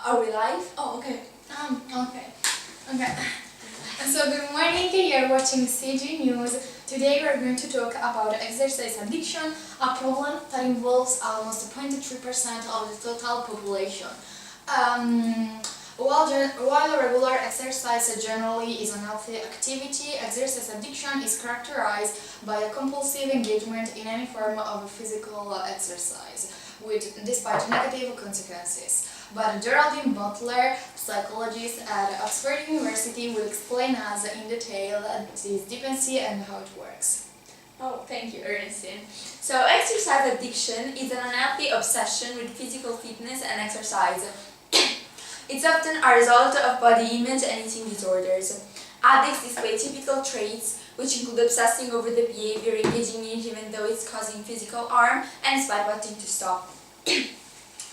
Are we live? Oh, okay. Okay. So good morning, you're watching CG News. Today we're going to talk about exercise addiction, a problem that involves almost 23% of the total population. While regular exercise generally is an healthy activity, exercise addiction is characterized by a compulsive engagement in any form of physical exercise, despite negative consequences. But Geraldine Butler, psychologist at Oxford University, will explain us in detail this dependency and how it works. Oh, thank you, Ernestine. So, exercise addiction is an unhealthy obsession with physical fitness and exercise. It's often a result of body image and eating disorders. Addicts display typical traits, which include obsessing over the behavior, engaging in it even though it's causing physical harm, and despite wanting to stop.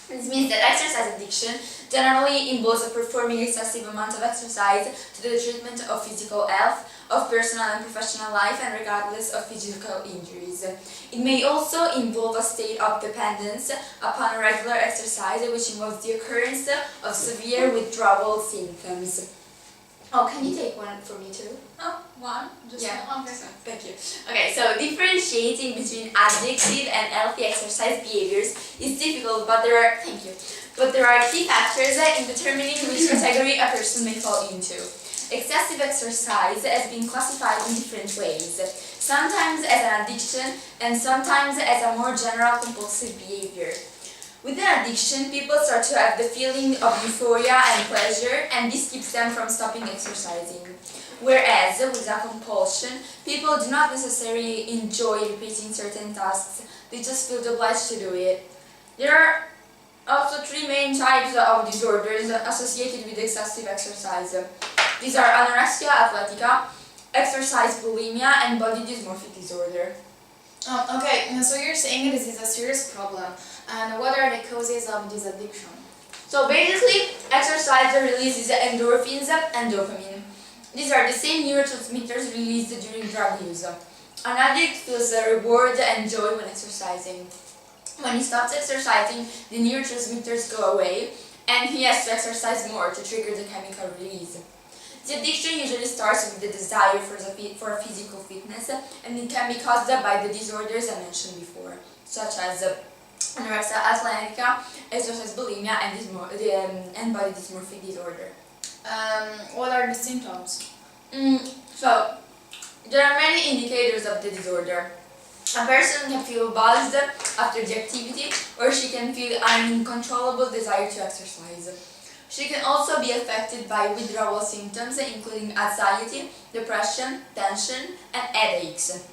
This means that exercise addiction generally involves performing excessive amounts of exercise to the detriment of physical health, of personal and professional life, and regardless of physical injuries. It may also involve a state of dependence upon regular exercise, which involves the occurrence of severe withdrawal symptoms. Oh, can you take one for me too? Oh, one? Just Yeah. one? Okay. Thank you. Okay, so differentiating between addictive and healthy exercise behaviors is difficult, but there are key factors in determining which category a person may fall into. Excessive exercise has been classified in different ways, sometimes as an addiction and sometimes as a more general compulsive behavior. With an addiction, people start to have the feeling of euphoria and pleasure, and this keeps them from stopping exercising. Whereas, with a compulsion, people do not necessarily enjoy repeating certain tasks, they just feel obliged to do it. There are also three main types of disorders associated with excessive exercise. These are anorexia athletica, exercise bulimia, and body dysmorphic disorder. Okay, so you're saying this is a serious problem. And what are the causes of this addiction? So basically, exercise releases endorphins and dopamine. These are the same neurotransmitters released during drug use. An addict feels reward and joy when exercising. When he stops exercising, the neurotransmitters go away, and he has to exercise more to trigger the chemical release. The addiction usually starts with the desire for physical fitness, and it can be caused by the disorders I mentioned before, such as anorexia athletica, exercise bulimia, and body dysmorphic disorder. What are the symptoms? So, there are many indicators of the disorder. A person can feel buzzed after the activity, or she can feel an uncontrollable desire to exercise. She can also be affected by withdrawal symptoms, including anxiety, depression, tension, and headaches.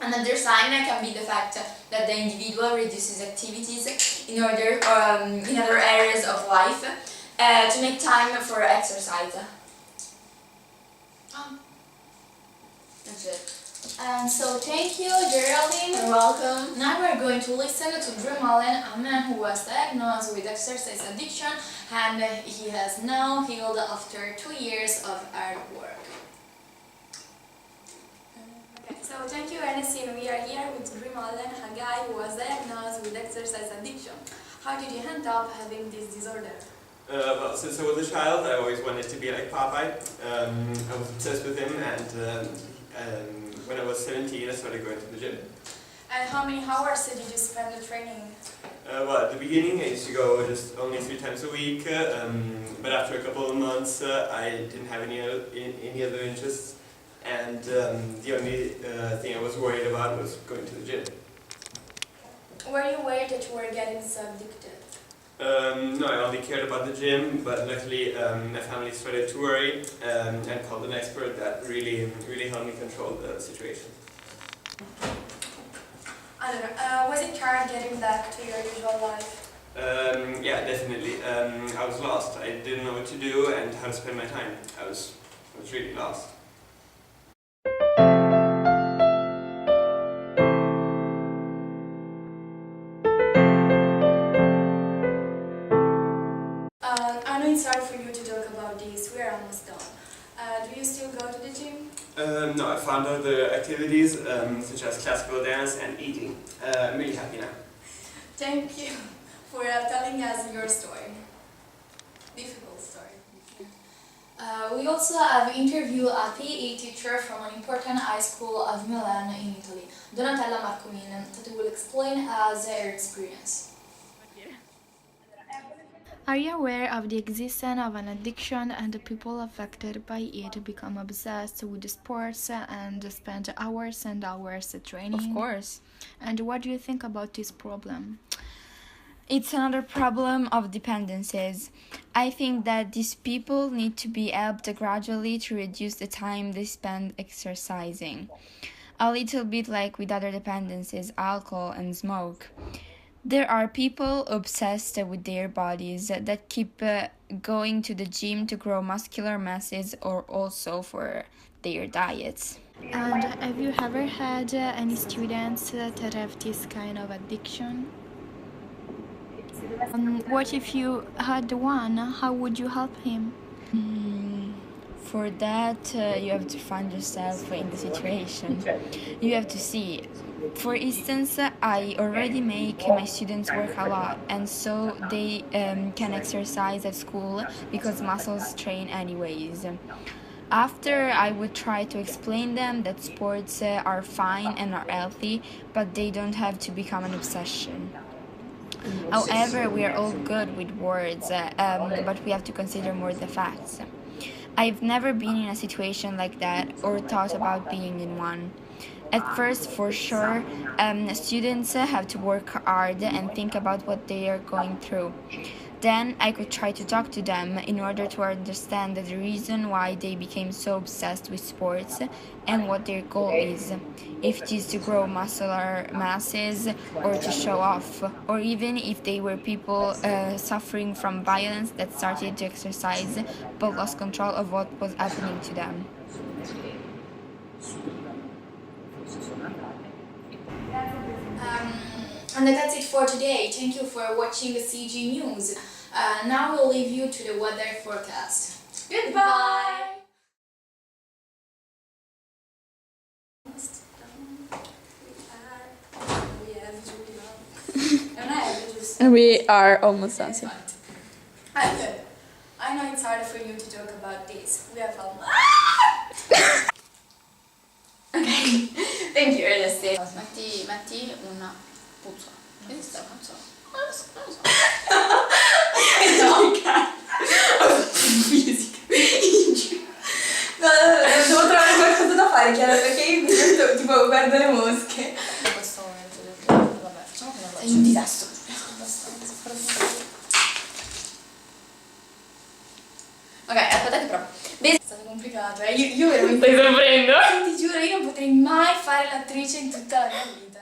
Another sign can be the fact that the individual reduces activities in other areas of life to make time for exercise. That's it. So thank you, Geraldine. You're welcome. Now we're going to listen to Drew Mullen, a man who was diagnosed with exercise addiction, and he has now healed after 2 years of hard work. So thank you, Ernestine. We are here with Drew Mullen, a guy who was diagnosed with exercise addiction. How did you end up having this disorder? Well, since I was a child, I always wanted to be like Popeye. I was obsessed with him, and when I was 17, I started going to the gym. And how many hours did you spend training? Well, at the beginning I used to go just only 3 times a week, but after a couple of months I didn't have any other interests, and the only thing I was worried about was going to the gym. Were you worried that you were getting so addicted? No, I only cared about the gym, but luckily my family started to worry and called an expert that really helped me control the situation. I don't know. Was it hard getting back to your usual life? Yeah, definitely. I was lost. I didn't know what to do and how to spend my time. I was really lost. I know it's hard for you to talk about this. We are almost done. Do you still go to the gym? No, I found other activities such as classical dance and eating. I'm really happy now. Thank you for telling us your story. Difficult story. We also have interviewed a PE teacher from an important high school of Milan in Italy, Donatella Marcomin, that will explain us her experience. Are you aware of the existence of an addiction and the people affected by it become obsessed with sports and spend hours and hours training? Of course. And what do you think about this problem? It's another problem of dependencies. I think that these people need to be helped gradually to reduce the time they spend exercising. A little bit like with other dependencies, alcohol and smoke. There are people obsessed with their bodies that keep going to the gym to grow muscular masses or also for their diets. And have you ever had any students that have this kind of addiction? What if you had one? How would you help him? For that, you have to find yourself in the situation. You have to see. For instance, I already make my students work a lot, and so they can exercise at school because muscles train anyways. After, I would try to explain them that sports are fine and are healthy, but they don't have to become an obsession. However, we are all good with words, but we have to consider more the facts. I've never been in a situation like that or thought about being in one. At first, for sure, students have to work hard and think about what they are going through. Then I could try to talk to them in order to understand the reason why they became so obsessed with sports and what their goal is. If it is to grow muscular masses or to show off, or even if they were people suffering from violence that started to exercise but lost control of what was happening to them. And that's it for today. Thank you for watching CG News. Now we'll leave you to the weather forecast. Goodbye! And we are almost done. I'm good. I know it's hard for you to talk about this. We have all. Okay, thank you, Ernestine. Metti una puzza. Esiste la puzza? Non lo so. No, devo trovare qualcosa da fare, chiaro, perché io mi sento tipo guardo le mosche. In questo momento, vabbè, facciamo che non lo È un disastro. abbastanza. Ok, aspetta che provo. È stato complicato, io veramente. Stai soffrendo? Ti giuro, io non potrei mai fare l'attrice in tutta la mia vita.